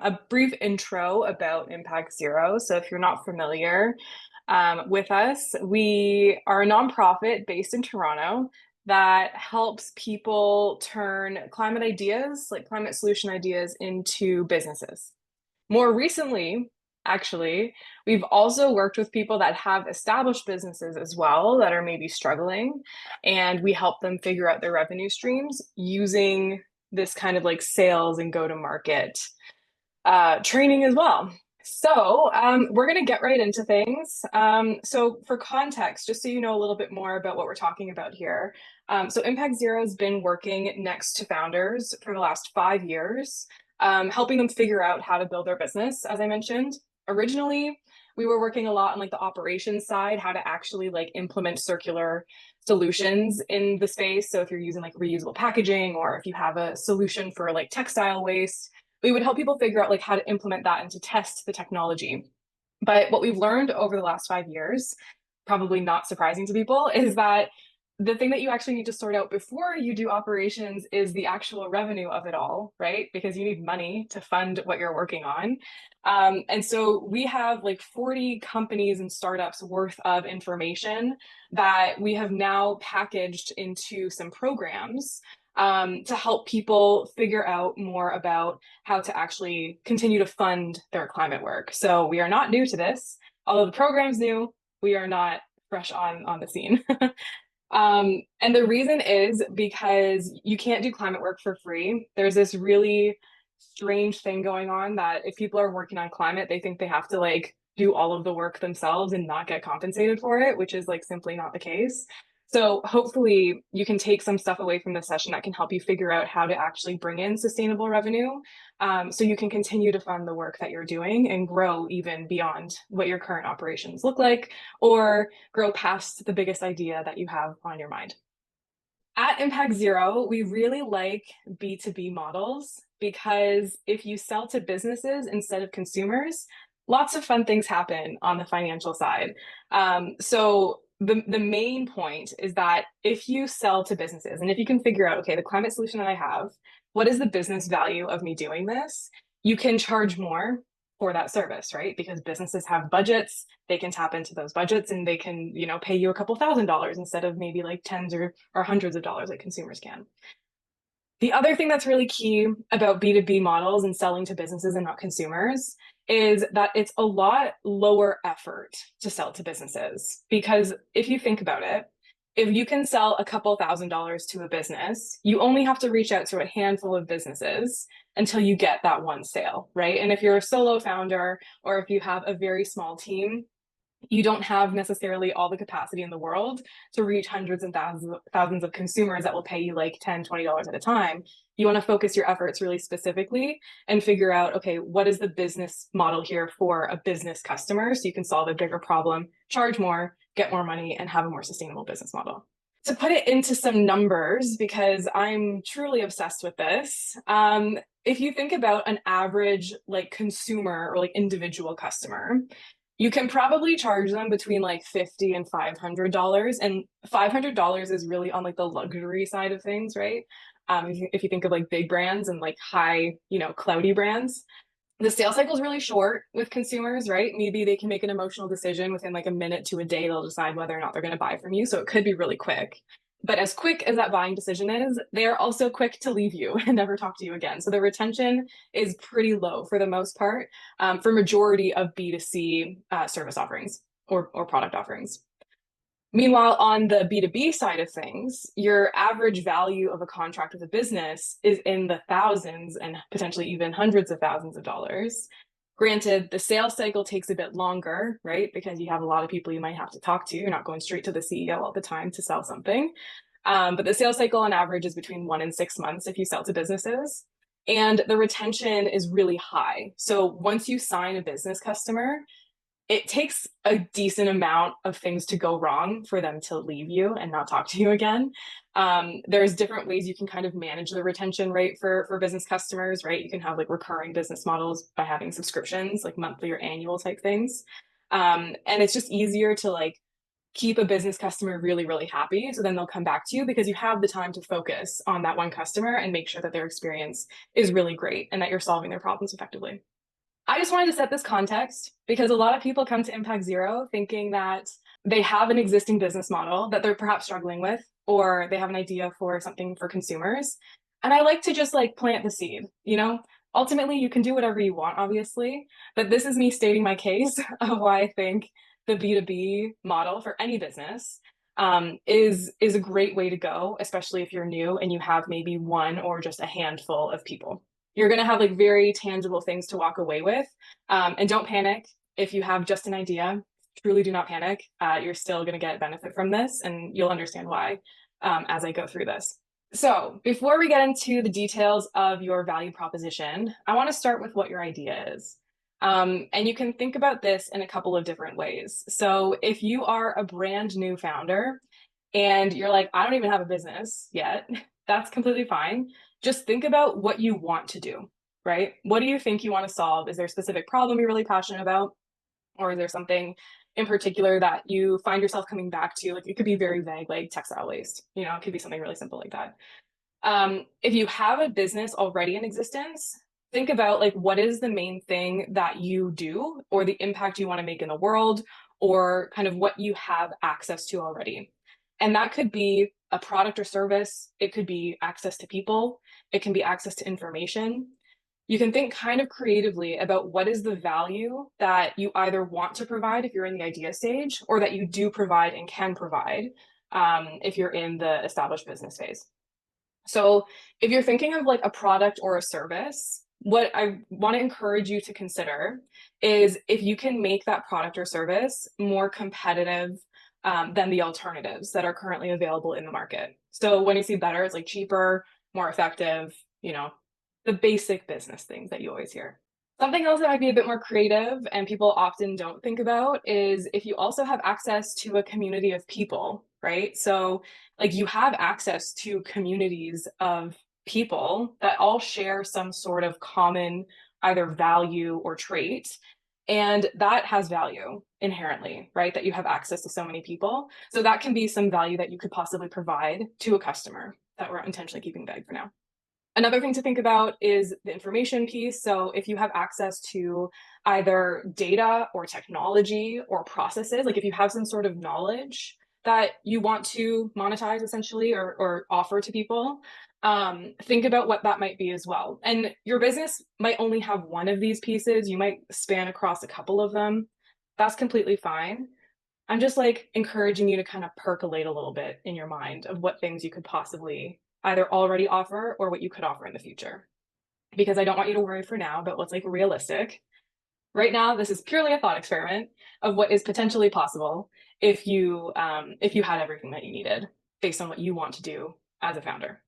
A brief intro about Impact Zero. So, if you're not familiar with us, we are a nonprofit based in Toronto that helps people turn climate ideas, like climate solution ideas, into businesses. More recently, actually, we've also worked with people that have established businesses as well that are maybe struggling, and we help them figure out their revenue streams using this kind of like sales and go to market training as well. We're going to get right into things. For context, just so you know a little bit more about what we're talking about here. Impact Zero has been working next to founders for the last 5 years, helping them figure out how to build their business, as I mentioned. Originally, we were working a lot on like the operations side, how to actually like implement circular solutions in the space. So if you're using like reusable packaging or if you have a solution for like textile waste, we would help people figure out like how to implement that and to test the technology. But what we've learned over the last 5 years, probably not surprising to people, is that the thing that you actually need to sort out before you do operations is the actual revenue of it all, right? Because you need money to fund what you're working on. And so we have like 40 companies and startups worth of information that we have now packaged into some programs to help people figure out more about how to actually continue to fund their climate work. So we are not new to this. Although the program's new, we are not fresh on the scene. And the reason is because you can't do climate work for free. There's this really strange thing going on that if people are working on climate, they think they have to like do all of the work themselves and not get compensated for it, which is like simply not the case. So hopefully you can take some stuff away from this session that can help you figure out how to actually bring in sustainable revenue, so you can continue to fund the work that you're doing and grow even beyond what your current operations look like, or grow past the biggest idea that you have on your mind. At Impact Zero, we really like B2B models because if you sell to businesses instead of consumers, lots of fun things happen on the financial side. The main point is that if you sell to businesses and if you can figure out, okay, the climate solution that I have, what is the business value of me doing this? You can charge more for that service, right? Because businesses have budgets, they can tap into those budgets and they can, pay you a couple $1,000s instead of maybe like tens or hundreds of dollars like consumers can. The other thing that's really key about B2B models and selling to businesses and not consumers is that it's a lot lower effort to sell to businesses. Because if you think about it, if you can sell a couple $1,000s to a business, you only have to reach out to a handful of businesses until you get that one sale, right? And if you're a solo founder or if you have a very small team, you don't have necessarily all the capacity in the world to reach hundreds and thousands of consumers that will pay you like $10, $20 at a time. You want to focus your efforts really specifically and figure out, okay, what is the business model here for a business customer so you can solve a bigger problem, charge more, get more money, and have a more sustainable business model. To put it into some numbers, because I'm truly obsessed with this, if you think about an average like consumer or like individual customer, you can probably charge them between like $50 and $500. And $500 is really on like the luxury side of things, right? If you think of like big brands and like high, cloudy brands, the sales cycle is really short with consumers, right? Maybe they can make an emotional decision within like a minute to a day. They'll decide whether or not they're going to buy from you. So it could be really quick. But as quick as that buying decision is, they're also quick to leave you and never talk to you again. So the retention is pretty low for the most part, for majority of B2C service offerings or product offerings. Meanwhile, on the B2B side of things, your average value of a contract with a business is in the thousands and potentially even hundreds of thousands of dollars. Granted, the sales cycle takes a bit longer, right? Because you have a lot of people you might have to talk to. You're not going straight to the CEO all the time to sell something. But the sales cycle on average is between 1 and 6 months if you sell to businesses. And the retention is really high. So once you sign a business customer, it takes a decent amount of things to go wrong for them to leave you and not talk to you again. There's different ways you can kind of manage the retention rate for business customers, right? You can have like recurring business models by having subscriptions, like monthly or annual type things. And it's just easier to like keep a business customer really, really happy. So then they'll come back to you because you have the time to focus on that one customer and make sure that their experience is really great and that you're solving their problems effectively. I just wanted to set this context because a lot of people come to Impact Zero thinking that they have an existing business model that they're perhaps struggling with, or they have an idea for something for consumers. And I like to just like plant the seed, you know? Ultimately, you can do whatever you want, obviously, but this is me stating my case of why I think the B2B model for any business is a great way to go, especially if you're new and you have maybe one or just a handful of people. You're going to have like very tangible things to walk away with. And don't panic if you have just an idea. Truly do not panic. You're still going to get benefit from this, and you'll understand why as I go through this. So, before we get into the details of your value proposition, I want to start with what your idea is. And you can think about this in a couple of different ways. So, if you are a brand new founder and you're like, I don't even have a business yet, that's completely fine. Just think about what you want to do, right? What do you think you want to solve? Is there a specific problem you're really passionate about? Or is there something in particular that you find yourself coming back to? Like it could be very vague, like textile waste, you know, it could be something really simple like that. If you have a business already in existence, think about like what is the main thing that you do or the impact you want to make in the world or kind of what you have access to already. And that could be a product or service, it could be access to people, it can be access to information. You can think kind of creatively about what is the value that you either want to provide if you're in the idea stage or that you do provide and can provide if you're in the established business phase. So if you're thinking of like a product or a service, what I want to encourage you to consider is if you can make that product or service more competitive than the alternatives that are currently available in the market. So when you see better, it's like cheaper, more effective, you know, the basic business things that you always hear. Something else that might be a bit more creative and people often don't think about is if you also have access to a community of people, right? So like you have access to communities of people that all share some sort of common either value or trait. And that has value inherently, right? That you have access to so many people. So that can be some value that you could possibly provide to a customer that we're intentionally keeping vague for now. Another thing to think about is the information piece. So if you have access to either data or technology or processes, like if you have some sort of knowledge that you want to monetize essentially or offer to people, think about what that might be as well. And your business might only have one of these pieces. You might span across a couple of them. That's completely fine. I'm just like encouraging you to kind of percolate a little bit in your mind of what things you could possibly either already offer or what you could offer in the future. Because I don't want you to worry for now about what's like realistic. Right now, this is purely a thought experiment of what is potentially possible if you had everything that you needed based on what you want to do as a founder.